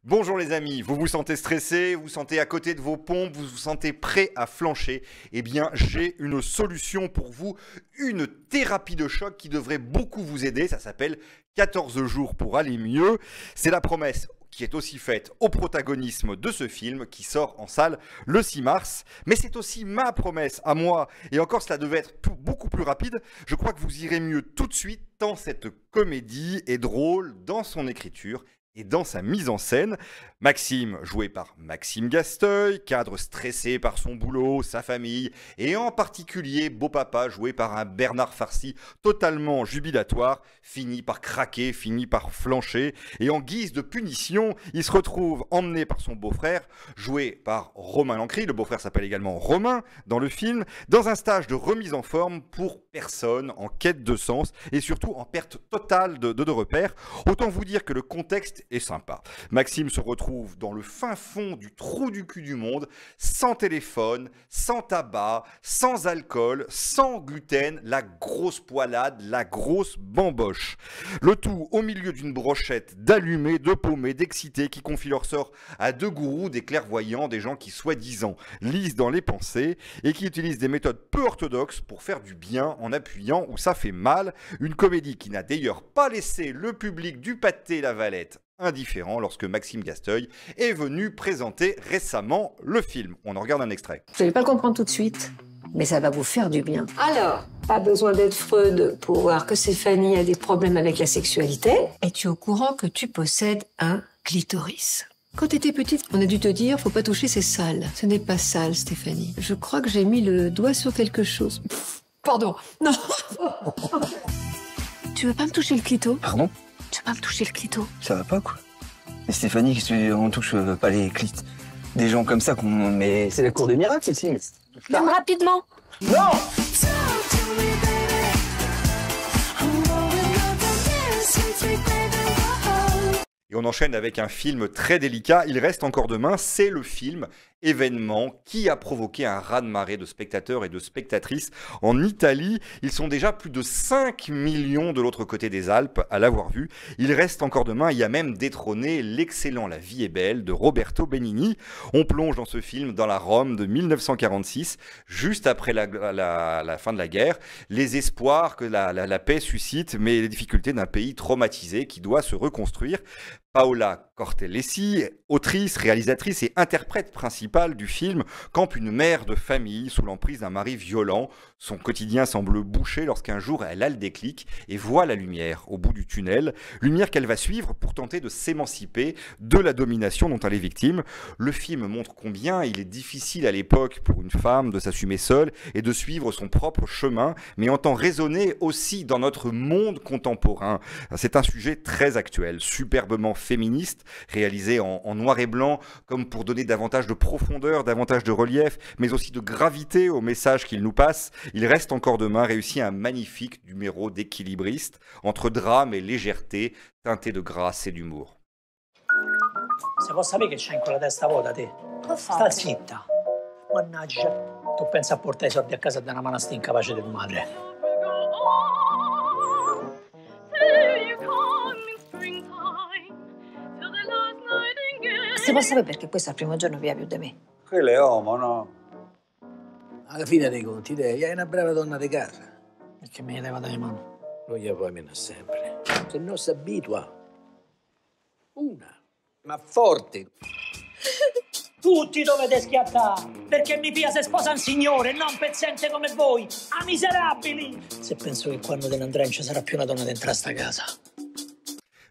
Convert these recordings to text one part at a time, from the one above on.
Bonjour les amis, vous vous sentez stressé, vous sentez à côté de vos pompes, vous vous sentez prêt à flancher? Eh bien, j'ai une solution pour vous, une thérapie de choc qui devrait beaucoup vous aider. Ça s'appelle 14 jours pour aller mieux. C'est la promesse qui est aussi faite au protagonisme de ce film qui sort en salle le 6 mars. Mais c'est aussi ma promesse à moi, et encore cela devait être beaucoup plus rapide. Je crois que vous irez mieux tout de suite tant cette comédie est drôle dans son écriture et dans sa mise en scène. Maxime, joué par Maxime Gasteuil, cadre stressé par son boulot, sa famille, et en particulier Beau Papa, joué par un Bernard Farcy totalement jubilatoire, finit par craquer, finit par flancher, et en guise de punition, il se retrouve emmené par son beau-frère, joué par Romain Lancry, le beau-frère s'appelle également Romain dans le film, dans un stage de remise en forme pour personne en quête de sens, et surtout en perte totale de repères. Autant vous dire que le contexte est sympa. Maxime se retrouve dans le fin fond du trou du cul du monde, sans téléphone, sans tabac, sans alcool, sans gluten, la grosse poilade, la grosse bamboche. Le tout au milieu d'une brochette d'allumés, de paumés, d'excités qui confient leur sort à deux gourous, des clairvoyants, des gens qui soi-disant lisent dans les pensées et qui utilisent des méthodes peu orthodoxes pour faire du bien en appuyant où ça fait mal. Une comédie qui n'a d'ailleurs pas laissé le public du Pâté-la-Valette indifférent lorsque Maxime Gasteuil est venu présenter récemment le film. On en regarde un extrait. Vous n'allez pas le comprendre tout de suite, mais ça va vous faire du bien. Alors, pas besoin d'être Freud pour voir que Stéphanie a des problèmes avec la sexualité. Es-tu au courant que tu possèdes un clitoris? Quand t'étais petite, on a dû te dire, faut pas toucher, c'est sale. Ce n'est pas sale, Stéphanie. Je crois que j'ai mis le doigt sur quelque chose. Pardon, non. Tu veux pas me toucher le clito? Pardon? Tu veux pas me toucher le clito? Ça va pas, quoi. Mais Stéphanie, on touche pas les clits. Des gens comme ça qu'on... Mais c'est la cour des miracles, Cécile. Même rapidement. Non! Et on enchaîne avec un film très délicat, Il reste encore demain, c'est le film événement qui a provoqué un raz-de-marée de spectateurs et de spectatrices en Italie. Ils sont déjà plus de 5 millions de l'autre côté des Alpes à l'avoir vu. Il reste encore demain, il y a même détrôné l'excellent La vie est belle de Roberto Benigni. On plonge dans ce film dans la Rome de 1946, juste après la fin de la guerre, les espoirs que la paix suscite, mais les difficultés d'un pays traumatisé qui doit se reconstruire. Paola Cortellesi, autrice, réalisatrice et interprète principale du film, campe une mère de famille sous l'emprise d'un mari violent. Son quotidien semble bouché lorsqu'un jour elle a le déclic et voit la lumière au bout du tunnel, lumière qu'elle va suivre pour tenter de s'émanciper de la domination dont elle est victime. Le film montre combien il est difficile à l'époque pour une femme de s'assumer seule et de suivre son propre chemin, mais entend résonner aussi dans notre monde contemporain. C'est un sujet très actuel, superbement féministe, réalisé en noir et blanc, comme pour donner davantage de profondeur, davantage de relief, mais aussi de gravité au message qu'il nous passe. Il reste encore demain réussit un magnifique numéro d'équilibriste, entre drame et légèreté, teinté de grâce et d'humour. Se può sapere che c'hai in quella testa vuota, te? Sta zitta. Mannaggia, tu pensi a portare i soldi a casa da una manastia incapace di tua madre. Se può sapere perché questo è il primo giorno via più di me. Quello è uomo, no? Alla fine dei conti, te hai una brava donna di casa. Perché me ne leva dalle mani? Non gli puoi meno sempre. Se no si abitua. Una, ma forte. Tutti dovete schiattare, perché mi pia se sposa un signore, non pezzente come voi, a miserabili! Se penso che quando te ne andrai non ci sarà più una donna dentro a sta casa.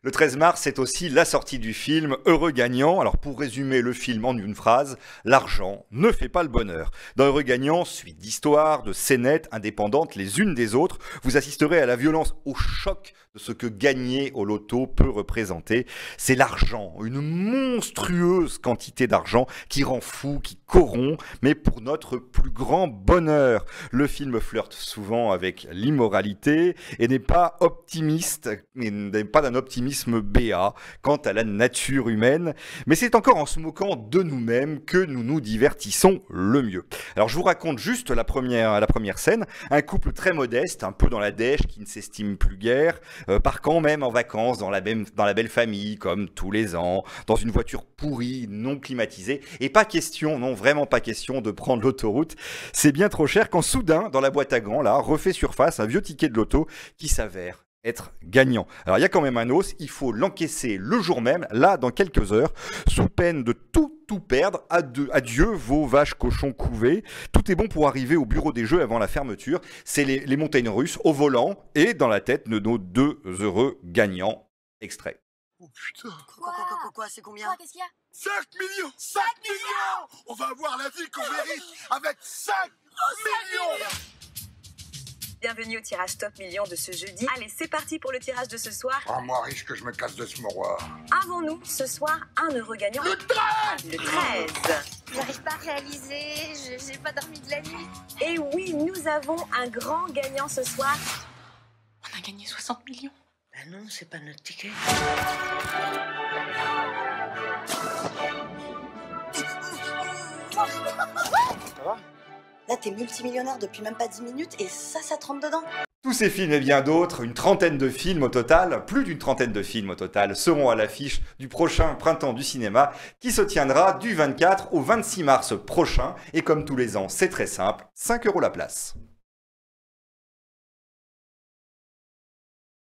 Le 13 mars, c'est aussi la sortie du film Heureux gagnant. Alors pour résumer le film en une phrase, l'argent ne fait pas le bonheur. Dans Heureux gagnant, suite d'histoires, de scénettes indépendantes les unes des autres, vous assisterez à la violence, au choc de ce que gagner au loto peut représenter. C'est l'argent, une monstrueuse quantité d'argent qui rend fou, qui corrompt, mais pour notre plus grand bonheur. Le film flirte souvent avec l'immoralité et n'est pas optimiste, n'est pas d'un optimisme cynisme béat quant à la nature humaine, mais c'est encore en se moquant de nous-mêmes que nous nous divertissons le mieux. Alors je vous raconte juste la première scène, un couple très modeste, un peu dans la dèche, qui ne s'estime plus guère, part quand même en vacances dans la belle famille, comme tous les ans, dans une voiture pourrie, non climatisée, et pas question, non vraiment pas question de prendre l'autoroute, c'est bien trop cher quand soudain, dans la boîte à gants, là, refait surface un vieux ticket de loto qui s'avère être gagnant. Alors il y a quand même un os, il faut l'encaisser le jour même, là dans quelques heures, sous peine de tout perdre. Adieu vos vaches cochons couvés. Tout est bon pour arriver au bureau des jeux avant la fermeture. C'est les montagnes russes au volant et dans la tête de nos deux heureux gagnants. Extrait. Oh putain. Quoi, c'est combien? Qu'est-ce qu'il y a? 5 millions! 5 millions! On va avoir la vie qu'on mérite avec 5 millions! Bienvenue au tirage top million de ce jeudi. Allez, c'est parti pour le tirage de ce soir. Ah, moi riche que je me casse de ce mouroir. Avons-nous ce soir un heureux gagnant? Le 13! Le 13! J'arrive pas à réaliser, j'ai pas dormi de la nuit. Et oui, nous avons un grand gagnant ce soir. On a gagné 60 millions. Ben non, c'est pas notre ticket. Ça va? Là, t'es multimillionnaire depuis même pas 10 minutes et ça te rentre dedans. Tous ces films et bien d'autres, une trentaine de films au total, plus d'une trentaine de films au total, seront à l'affiche du prochain Printemps du cinéma qui se tiendra du 24 au 26 mars prochain. Et comme tous les ans, c'est très simple, 5 € la place.